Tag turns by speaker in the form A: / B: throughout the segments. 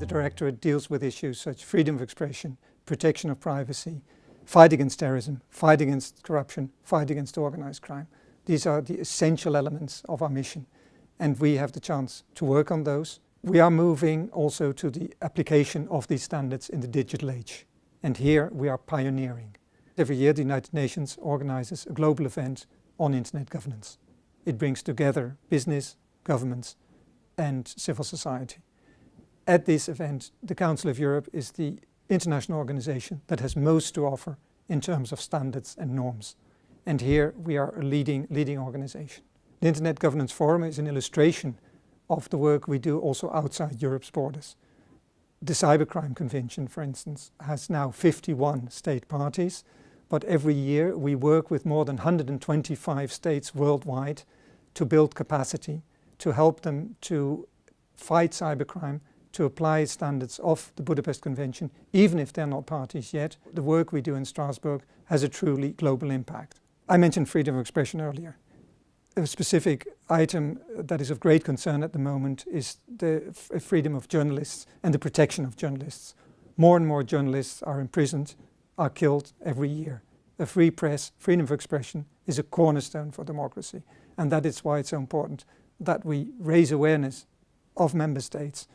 A: the Directorate deals with issues such as freedom of expression, protection of privacy, fight against terrorism, fight against corruption, fight against organised crime. These are the essential elements of our mission, and we have the chance to work on those. We are moving also to the application of these standards in the digital age, and here we are pioneering. Every year the United Nations organises a global event on internet governance. It brings together business, governments and civil society. At this event, the Council of Europe is the international organisation that has most to offer in terms of standards and norms. And here we are a leading organisation. The Internet Governance Forum is an illustration of the work we do also outside Europe's borders. The Cybercrime Convention, for instance, has now 51 state parties, but every year we work with more than 125 states worldwide to build capacity, to help them to fight cybercrime, to apply standards of the Budapest Convention, even if they're not parties yet. The work we do in Strasbourg has a truly global impact. I mentioned freedom of expression earlier. A specific item that is of great concern at the moment is the freedom of journalists and the protection of journalists. More and more journalists are imprisoned, are killed every year. A free press, freedom of expression, is a cornerstone for democracy, and that is why it's so important that we raise awareness of member states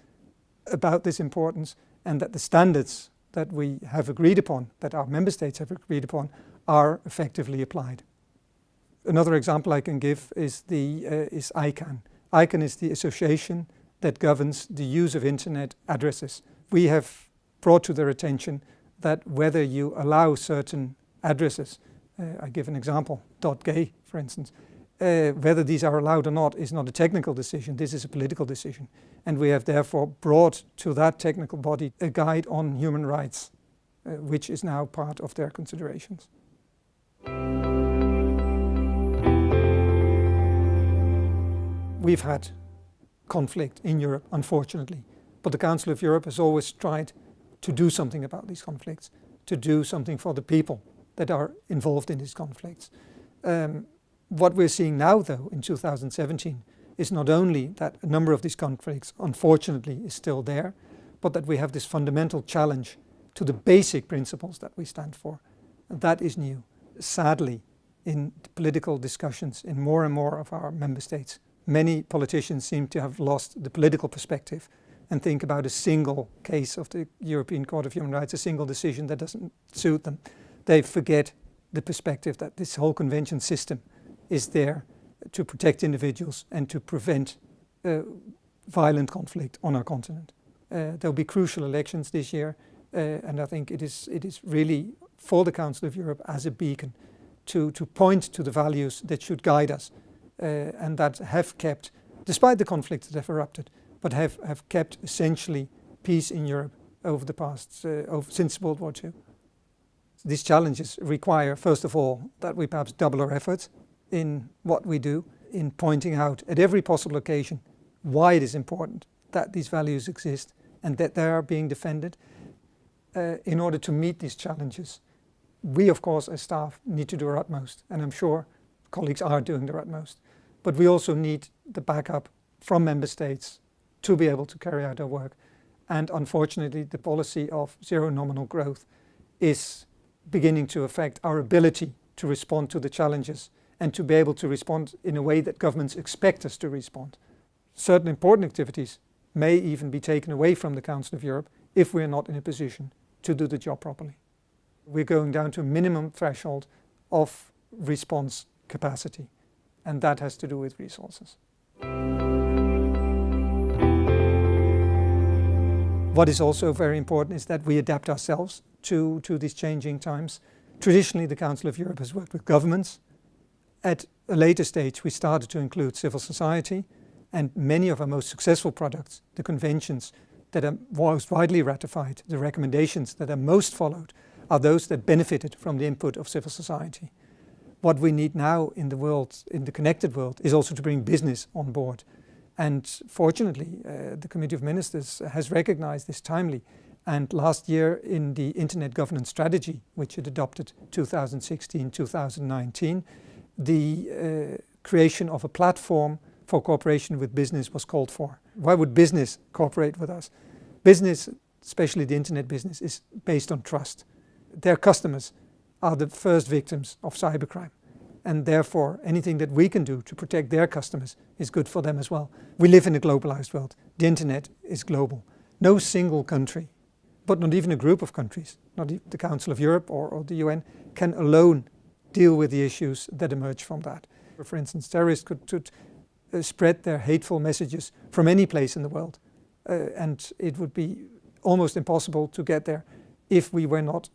A: about this importance, and that the standards that we have agreed upon, that our member states have agreed upon, are effectively applied. Another example I can give is ICANN. ICANN is the association that governs the use of internet addresses. We have brought to their attention that whether you allow certain addresses, I give an example, .gay for instance, whether these are allowed or not is not a technical decision, this is a political decision. And we have therefore brought to that technical body a guide on human rights, which is now part of their considerations. We've had conflict in Europe, unfortunately, but the Council of Europe has always tried to do something about these conflicts, to do something for the people that are involved in these conflicts. What we're seeing now, though, in 2017, is not only that a number of these conflicts, unfortunately, is still there, but that we have this fundamental challenge to the basic principles that we stand for. And that is new. Sadly, in political discussions in more and more of our member states, many politicians seem to have lost the political perspective and think about a single case of the European Court of Human Rights, a single decision that doesn't suit them. They forget the perspective that this whole convention system is there to protect individuals and to prevent violent conflict on our continent. There'll be crucial elections this year, and I think it is really for the Council of Europe as a beacon to point to the values that should guide us and that have kept, despite the conflicts that have erupted, but have kept essentially peace in Europe over the past, since World War II. These challenges require, first of all, that we perhaps double our efforts in what we do, in pointing out at every possible occasion why it is important that these values exist and that they are being defended. In order to meet these challenges, we of course as staff need to do our utmost, and I'm sure colleagues are doing their utmost, but we also need the backup from member states to be able to carry out our work. And unfortunately the policy of zero nominal growth is beginning to affect our ability to respond to the challenges and to be able to respond in a way that governments expect us to respond. Certain important activities may even be taken away from the Council of Europe if we're not in a position to do the job properly. We're going down to a minimum threshold of response capacity, and that has to do with resources. What is also very important is that we adapt ourselves to these changing times. Traditionally, the Council of Europe has worked with governments. At a later stage, we started to include civil society, and many of our most successful products, the conventions that are most widely ratified, the recommendations that are most followed, are those that benefited from the input of civil society. What we need now in the world, in the connected world, is also to bring business on board. And fortunately, the Committee of Ministers has recognized this timely. And last year in the Internet Governance Strategy, which it adopted 2016-2019, the creation of a platform for cooperation with business was called for. Why would business cooperate with us? Business, especially the internet business, is based on trust. Their customers are the first victims of cybercrime, and therefore anything that we can do to protect their customers is good for them as well. We live in a globalized world. The internet is global. No single country, but not even a group of countries, not the Council of Europe or the UN, can alone deal with the issues that emerge from that. For instance, terrorists could spread their hateful messages from any place in the world, and it would be almost impossible to get there if we were not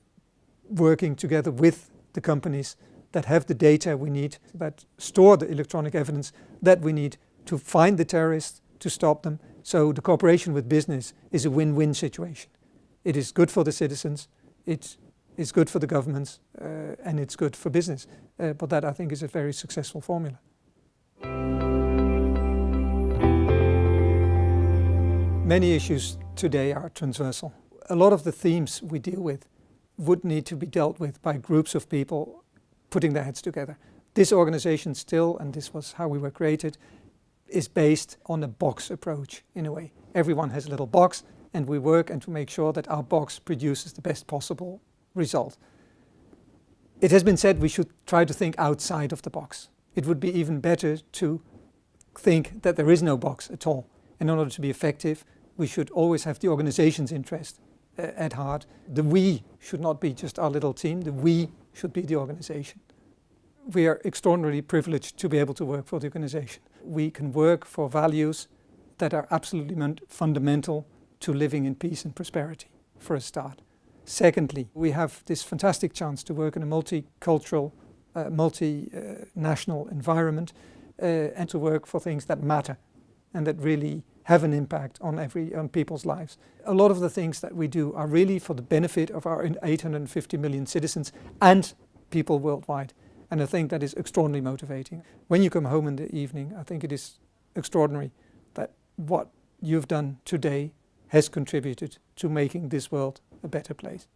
A: working together with the companies that have the data we need, that store the electronic evidence that we need to find the terrorists, to stop them. So the cooperation with business is a win-win situation. It is good for the citizens, it is good for the governments, and it's good for business. But that, I think, is a very successful formula. Many issues today are transversal. A lot of the themes we deal with would need to be dealt with by groups of people putting their heads together. This organization still, and this was how we were created, is based on a box approach in a way. Everyone has a little box, and we work and to make sure that our box produces the best possible result. It has been said we should try to think outside of the box. It would be even better to think that there is no box at all. And in order to be effective, we should always have the organization's interest at heart. The we should not be just our little team, the we should be the organization. We are extraordinarily privileged to be able to work for the organization. We can work for values that are absolutely fundamental to living in peace and prosperity, for a start. Secondly, we have this fantastic chance to work in a multicultural, multinational environment and to work for things that matter and that really have an impact on people's lives. A lot of the things that we do are really for the benefit of our 850 million citizens and people worldwide. And I think that is extraordinarily motivating. When you come home in the evening, I think it is extraordinary that what you've done today has contributed to making this world a better place.